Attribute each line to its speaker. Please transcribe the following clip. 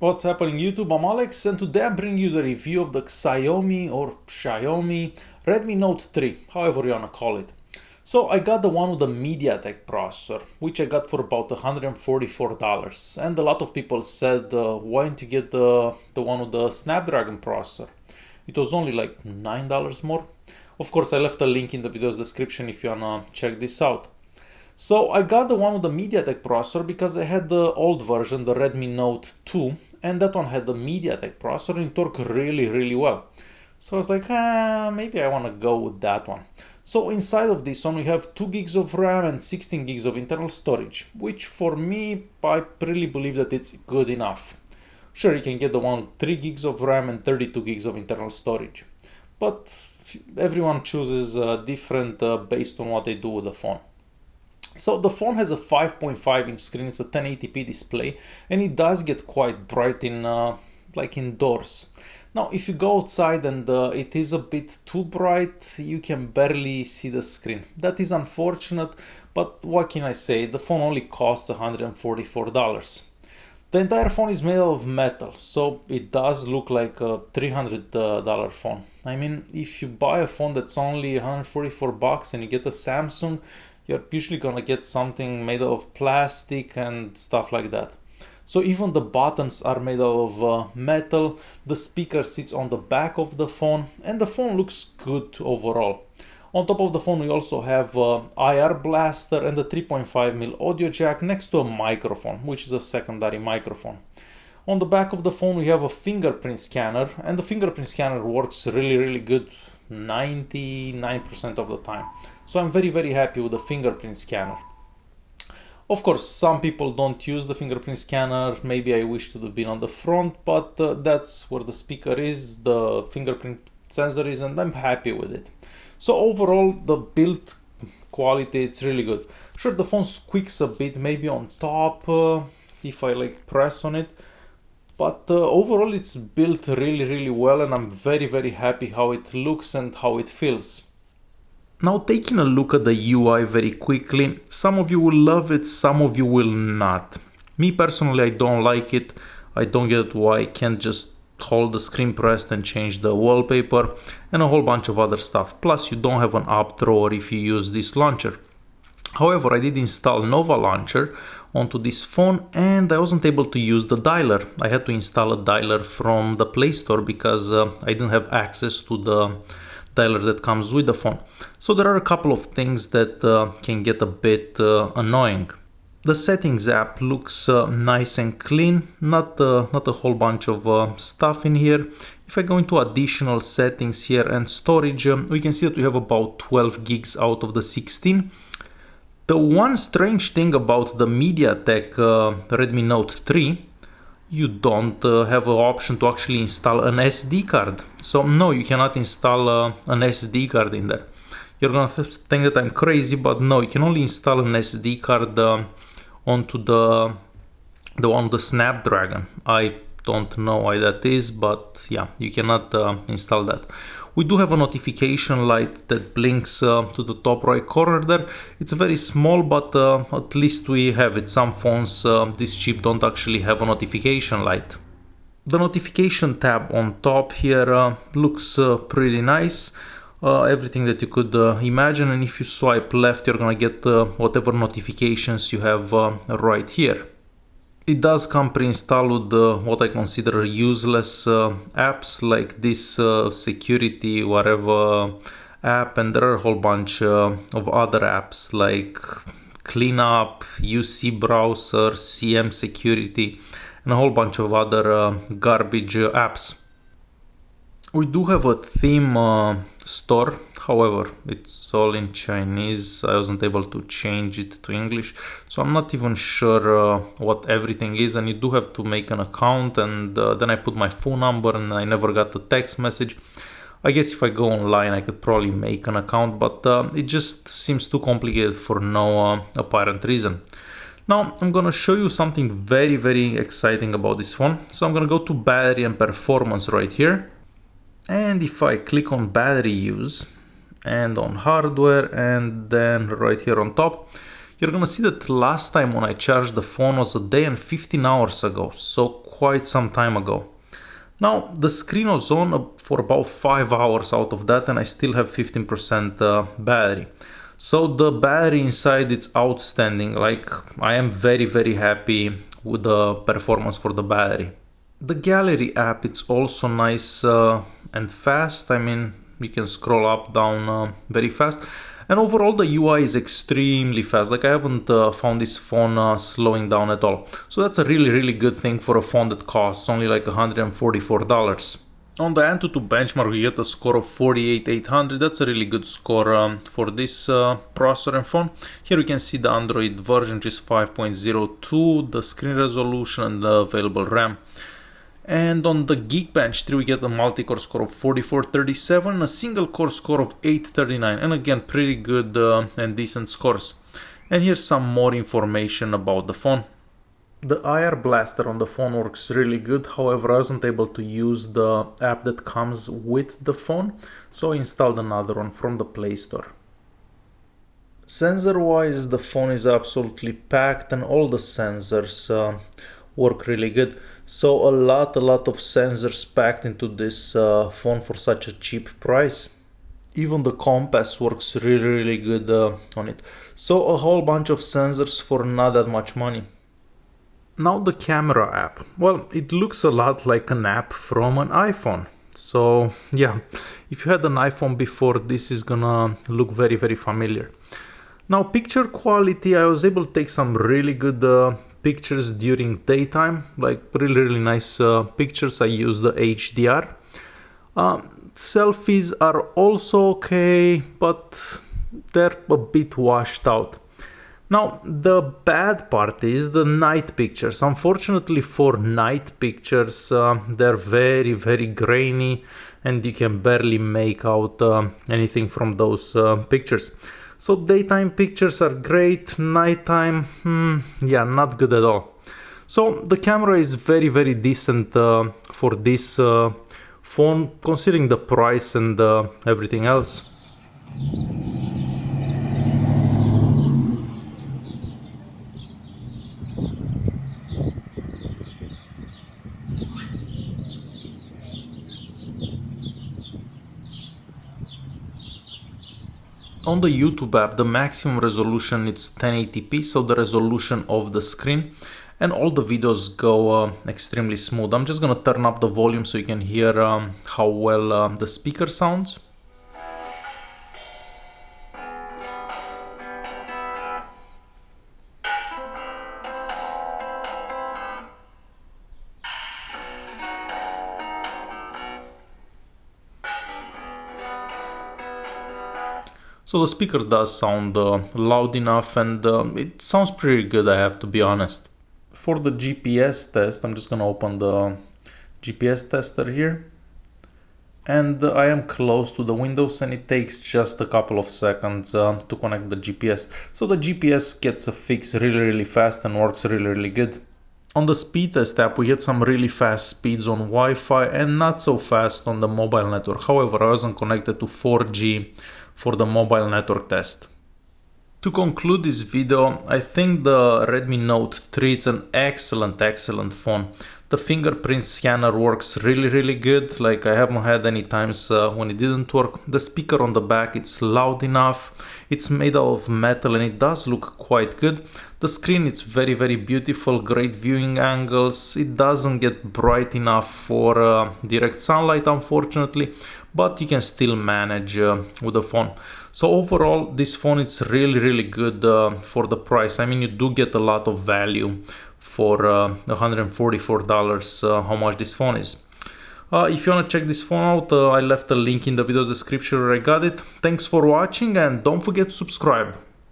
Speaker 1: What's happening YouTube? I'm Alex and today I'm bringing you the review of the Xiaomi Redmi Note 3, however you wanna call it. So I got the one with the MediaTek processor, which I got for about $144, and a lot of people said, why don't you get the one with the Snapdragon processor? It was only like $9 more. Of course, I left a link in the video's description if you wanna check this out. So I got the one with the MediaTek processor because I had the old version, the Redmi Note 2, and that one had the MediaTek processor and it worked really well. So I was like, maybe I want to go with that one. So inside of this one we have 2 gigs of RAM and 16 gigs of internal storage, which for me, I really believe that it's good enough. Sure, you can get the one with 3 gigs of RAM and 32 gigs of internal storage, but everyone chooses different based on what they do with the phone. So the phone has a 5.5 inch screen, it's a 1080p display, and it does get quite bright in like indoors. Now if you go outside and it is a bit too bright, you can barely see the screen. That is unfortunate, but what can I say, the phone only costs $144. The entire phone is made of metal, so it does look like a $300 phone. I mean, if you buy a phone that's only $144 and you get a Samsung, you're usually gonna get something made of plastic and stuff like that. So even the buttons are made of metal, the speaker sits on the back of the phone, and the phone looks good overall. On top of the phone we also have IR blaster and a 3.5mm audio jack next to a microphone, which is a secondary microphone. On the back of the phone we have a fingerprint scanner, and the fingerprint scanner works really good 99% of the time. So I'm very happy with the fingerprint scanner. Of course, some people don't use the fingerprint scanner. Maybe I wish to have been on the front, but that's where the speaker is, the fingerprint sensor is, and I'm happy with it. So overall, the build quality, it's really good. Sure, the phone squeaks a bit, maybe on top, if I like press on it. But overall it's built really well, and I'm very happy how it looks and how it feels. Now taking a look at the UI very quickly, some of you will love it, some of you will not. Me personally, I don't like it. I don't get why I can't just hold the screen pressed and change the wallpaper and a whole bunch of other stuff. Plus you don't have an app drawer if you use this launcher. However, I did install Nova Launcher onto this phone and I wasn't able to use the dialer. I had to install a dialer from the Play Store because I didn't have access to the dialer that comes with the phone. So there are a couple of things that can get a bit annoying. The settings app looks nice and clean, not a whole bunch of stuff in here. If I go into additional settings here and storage, we can see that we have about 12 gigs out of the 16. The one strange thing about the MediaTek Redmi Note 3, you don't have an option to actually install an SD card. So no, you cannot install an SD card in there. You're gonna think that I'm crazy, but no, you can only install an SD card onto the one with the Snapdragon. I don't know why that is, but yeah, you cannot install that. We do have a notification light that blinks to the top right corner there. It's very small, but at least we have it. Some phones this cheap don't actually have a notification light. The notification tab on top here looks pretty nice. Everything that you could imagine, and if you swipe left you're gonna get whatever notifications you have right here. It does come pre-installed with what I consider useless apps like this security whatever app, and there are a whole bunch of other apps like Cleanup, UC Browser, CM Security, and a whole bunch of other garbage apps. We do have a theme store, however it's all in Chinese. I wasn't able to change it to English, so I'm not even sure what everything is, and you do have to make an account, and then I put my phone number and I never got a text message. I guess if I go online I could probably make an account, but it just seems too complicated for no apparent reason. Now I'm gonna show you something very exciting about this phone. So I'm gonna go to battery and performance right here. And if I click on battery use and on hardware and then right here on top, you're gonna see that last time when I charged the phone was a day and 15 hours ago. So quite some time ago. Now the screen was on for about 5 hours out of that, and I still have 15% battery. So the battery inside, it's outstanding. Like, I am very happy with the performance for the battery. The gallery app, it's also nice and fast. I mean, you can scroll up, down very fast. And overall the UI is extremely fast. Like, I haven't found this phone slowing down at all. So that's a really good thing for a phone that costs only like $144. On the Antutu benchmark, we get a score of 48,800. That's a really good score for this processor and phone. Here we can see the Android version, which is 5.02, the screen resolution and the available RAM. And on the Geekbench 3, we get a multi-core score of 4437, a single core score of 839, and again, pretty good and decent scores. And here's some more information about the phone. The IR blaster on the phone works really good. However, I wasn't able to use the app that comes with the phone, so I installed another one from the Play Store. Sensor wise, the phone is absolutely packed and all the sensors work really good. So a lot of sensors packed into this phone for such a cheap price. Even the compass works really good on it. So a whole bunch of sensors for not that much money. Now the camera app. Well, it looks a lot like an app from an iPhone. So yeah, if you had an iPhone before, this is gonna look very familiar. Now picture quality, I was able to take some really good pictures during daytime, like really nice pictures. I use the HDR. Selfies are also okay, but they're a bit washed out. Now the bad part is the night pictures. Unfortunately for night pictures, they're very grainy and you can barely make out anything from those pictures. So daytime pictures are great, nighttime, yeah, not good at all. So the camera is very decent for this phone, considering the price and everything else. On the YouTube app, the maximum resolution is 1080p, so the resolution of the screen, and all the videos go extremely smooth. I'm just gonna turn up the volume so you can hear how well the speaker sounds. So the speaker does sound loud enough, and it sounds pretty good, I have to be honest. For the GPS test, I'm just gonna open the GPS tester here. And I am close to the Windows, and it takes just a couple of seconds to connect the GPS. So the GPS gets a fix really fast and works really good. On the speed test app, we get some really fast speeds on Wi-Fi and not so fast on the mobile network. However, I wasn't connected to 4G for the mobile network test. To conclude this video, I think the Redmi Note 3 is an excellent phone. The fingerprint scanner works really good. Like, I haven't had any times when it didn't work. The speaker on the back, it's loud enough. It's made out of metal and it does look quite good. The screen, it's very beautiful, great viewing angles. It doesn't get bright enough for direct sunlight, unfortunately, but you can still manage with the phone. So overall, this phone is really good for the price. I mean, you do get a lot of value for $144, how much this phone is. If you want to check this phone out, I left a link in the video description where I got it. Thanks for watching and don't forget to subscribe.